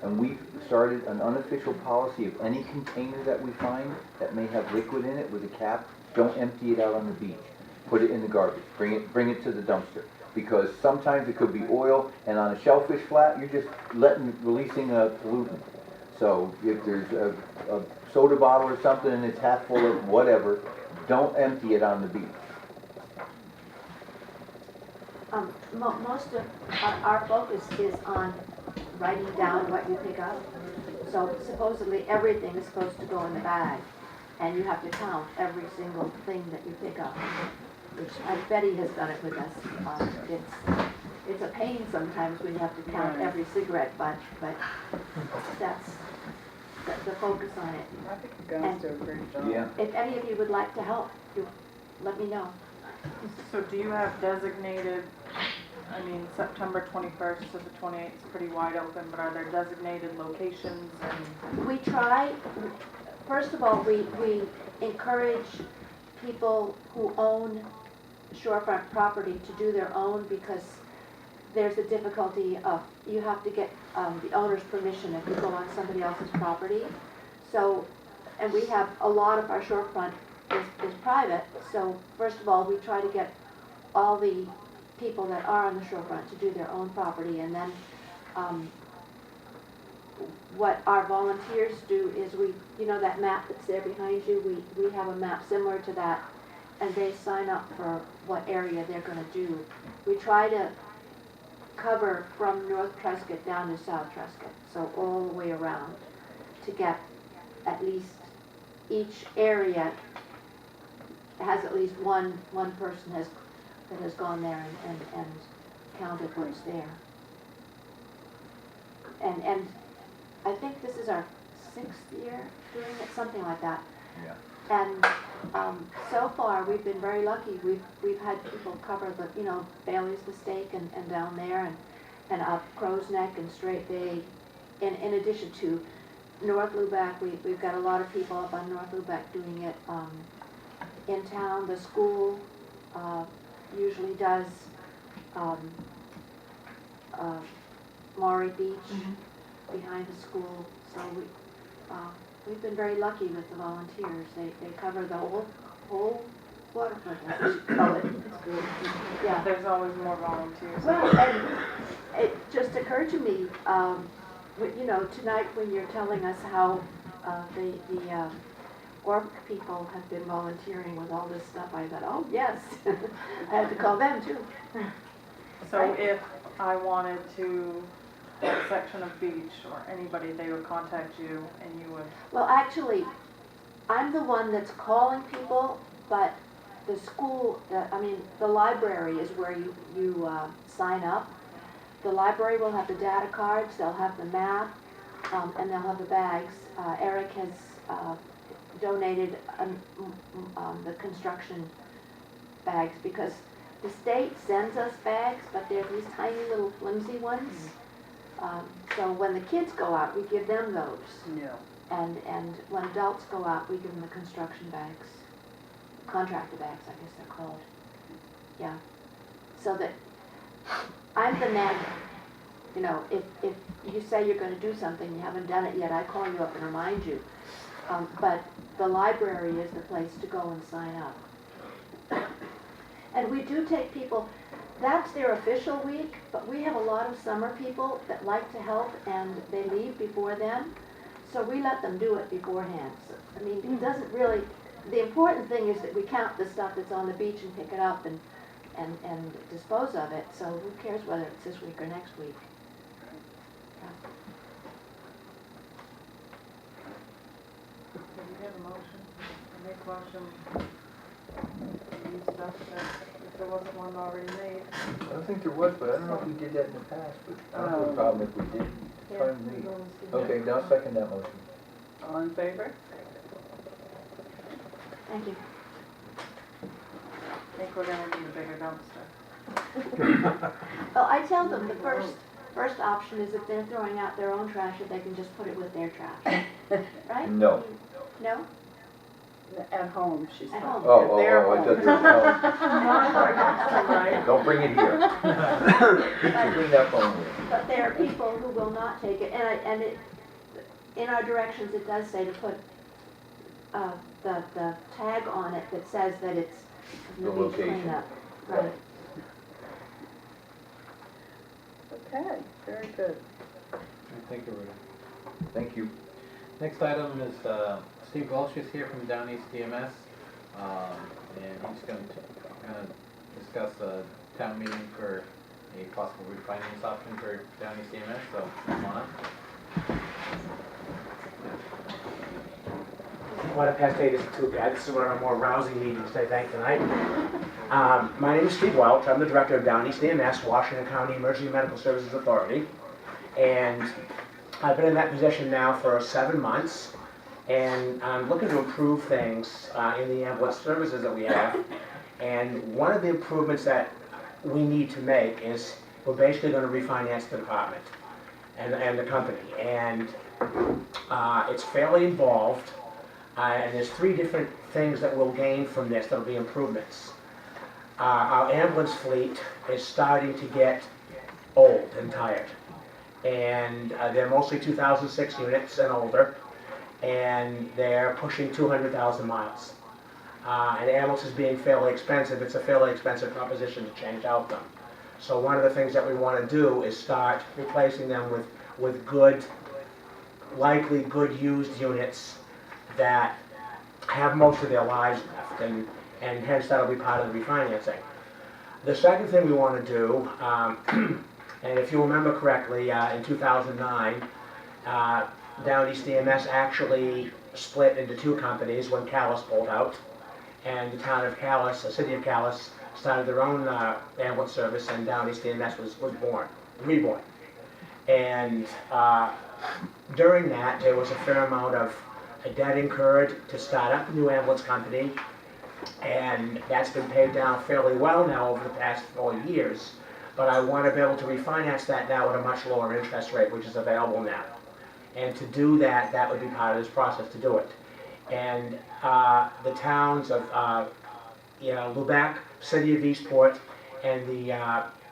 And we've started an unofficial policy of any container that we find that may have liquid in it with a cap, don't empty it out on the beach. Put it in the garbage, bring it to the dumpster. Because sometimes it could be oil, and on a shellfish flat, you're just releasing a pollutant. So if there's a soda bottle or something and it's half full of whatever, don't empty it on the beach. Most of our focus is on writing down what you pick up. So supposedly everything is supposed to go in the bag, and you have to count every single thing that you pick up, which Betty has done it with us. It's a pain sometimes when you have to count every cigarette butt, but that's the focus on it. I think you guys do a great job. Yeah. If any of you would like to help, let me know. So do you have designated, I mean, September 21st to the 28th is pretty wide open, but are there designated locations? And We try, first of all, we encourage people who own shorefront property to do their own, because there's a difficulty of, you have to get the owner's permission if you go on somebody else's property. So, and we have a lot of our shorefront is private, so first of all, we try to get all the people that are on the shorefront to do their own property, and then what our volunteers do is you know that map that's there behind you, we have a map similar to that, and they sign up for what area they're going to do. We try to cover from North Trescott down to South Trescott, so all the way around, to get at least each area has at least one person that has gone there and counted what's there. And I think this is our 6th year doing it, something like that. Yeah. And so far we've been very lucky. We've had people cover the Bailey's Mistake and down there and up Crow's Neck and Straight Bay. In addition to North Lubec, we've got a lot of people up on North Lubec doing it. In town, the school usually does Maury Beach behind the school. So we've been very lucky with the volunteers. They cover the whole waterfront, as we call it. Yeah. there's always more volunteers. Well, and it just occurred to me, tonight when you're telling us how the Orc people have been volunteering with all this stuff, I thought, oh yes, I had to call them too. So if I wanted to do a section of beach or anybody, they would contact you and you would. Well, actually, I'm the one that's calling people, but the school, the library is where you sign up. The library will have the data cards, they'll have the map, and they'll have the bags. Eric has donated the construction bags, because the state sends us bags, but they're these tiny little flimsy ones. So when the kids go out, we give them those. Yeah. And when adults go out, we give them the construction bags, contractor bags, I guess they're called. Yeah. So that I'm the man. If you say you're going to do something, you haven't done it yet, I call you up and remind you. But the library is the place to go and sign up. And we do take people, that's their official week, but we have a lot of summer people that like to help and they leave before then. So we let them do it beforehand. So, it doesn't really, the important thing is that we count the stuff that's on the beach and pick it up and dispose of it. So who cares whether it's this week or next week? Do you have a motion? I make motion. Use stuff that, if there wasn't one already made. I don't think there was, but I don't know if we did that in the past, but I don't have a problem if we did. Yeah. Fine with me. Okay, now I'll second that motion. All in favor? Thank you. I think we're gonna need a bigger dumpster. Well, I tell them the first option is if they're throwing out their own trash, if they can just put it with their trash. Right? No. No? At home, she's At talking. home. Oh, it doesn't, Right. don't bring it here. Clean that phone with. But there are people who will not take it, and it, in our directions, it does say to put, the tag on it that says that it's the The beach location. cleanup. Right. Okay, very good. Thank you, Rita. Thank you. Next item is Steve Welch is here from Down East DMS, and he's going to discuss a town meeting for a possible refinance option for Down East DMS, so come on up. Quarter past 8 isn't too bad. This is one of our more rousing meetings, I think, tonight. My name is Steve Welch. I'm the director of Down East EMS, Washington County Emergency Medical Services Authority. And I've been in that position now for 7 months. And I'm looking to improve things in the ambulance services that we have. And one of the improvements that we need to make is we're basically going to refinance the department and the company. And it's fairly involved. And there's 3 different things that we'll gain from this that'll be improvements. Our ambulance fleet is starting to get old and tired. And they're mostly 2006 units and older. And they're pushing 200,000 miles. And ambulances being fairly expensive, it's a fairly expensive proposition to change out them. So one of the things that we want to do is start replacing them with good, likely good used units that have most of their lives left, and hence that'll be part of the refinancing. The second thing we want to do, and if you remember correctly, in 2009, Down East EMS actually split into 2 companies when Calais pulled out, and the town of Calais, the city of Calais, started their own ambulance service, and Down East EMS was reborn. And during that, there was a fair amount of debt incurred to start up a new ambulance company, and that's been paid down fairly well now over the past 4 years. But I want to be able to refinance that now at a much lower interest rate, which is available now. And to do that, that would be part of this process to do it. And the towns of Lubec, City of Eastport, and the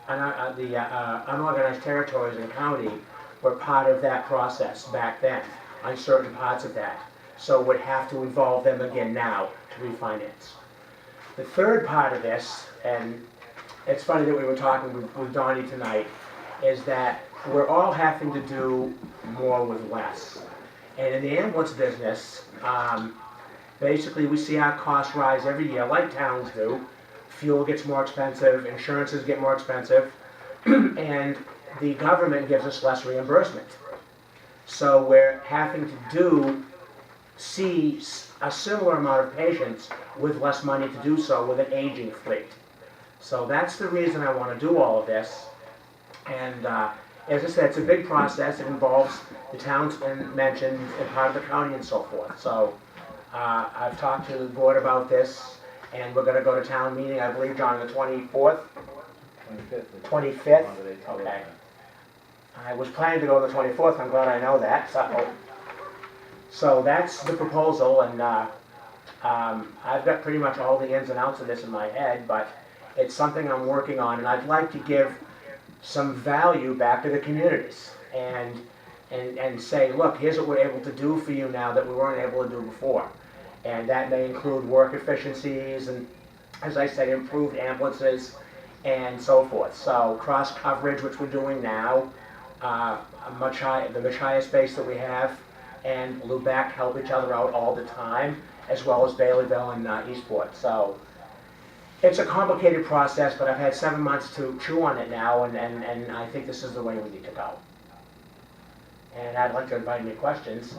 unorganized territories and county were part of that process back then on certain parts of that. So would have to involve them again now to refinance. The third part of this, and it's funny that we were talking with Donnie tonight, is that we're all having to do more with less. And in the ambulance business, basically we see our costs rise every year, like towns do. Fuel gets more expensive, insurances get more expensive, and the government gives us less reimbursement. So we're having to see a similar amount of patients with less money to do so with an aging fleet. So that's the reason I want to do all of this. And as I said, it's a big process. It involves the towns mentioned and part of the county and so forth. So I've talked to the board about this, and we're going to go to town meeting, I believe, John, on the 24th? 25th. 25th? Okay. I was planning to go on the 24th. I'm glad I know that. So that's the proposal, and I've got pretty much all the ins and outs of this in my head, but it's something I'm working on, and I'd like to give some value back to the communities and say, look, here's what we're able to do for you now that we weren't able to do before. And that may include work efficiencies and, as I say, improved ambulances and so forth. So cross coverage, which we're doing now, the much higher space that we have, and Lubec help each other out all the time, as well as Baileyville and Eastport. So it's a complicated process, but I've had 7 months to chew on it now, and I think this is the way we need to go. And I'd like to invite any questions.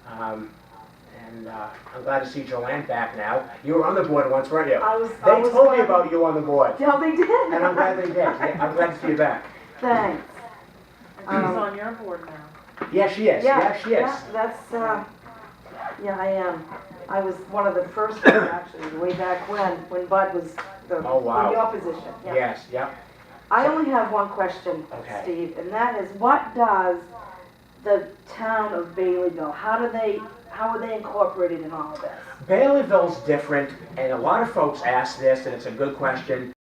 I'm glad to see Joanne back now. You were on the board once, weren't you? They told me about you on the board. Yeah, they did. And I'm glad they did. Yeah, I'm glad to see you back. Thanks. And she's on your board now. Yeah, she is. Yeah, she is. Yeah, that's, yeah, I am. I was one of the first ones, actually, way back when Bud was Oh, wow. in your position. Yeah. Yes, yep. I only have one question, Okay. Steve, and that is, what does the town of Baileyville, how are they incorporated in all of this? Baileyville's different, and a lot of folks ask this, and it's a good question.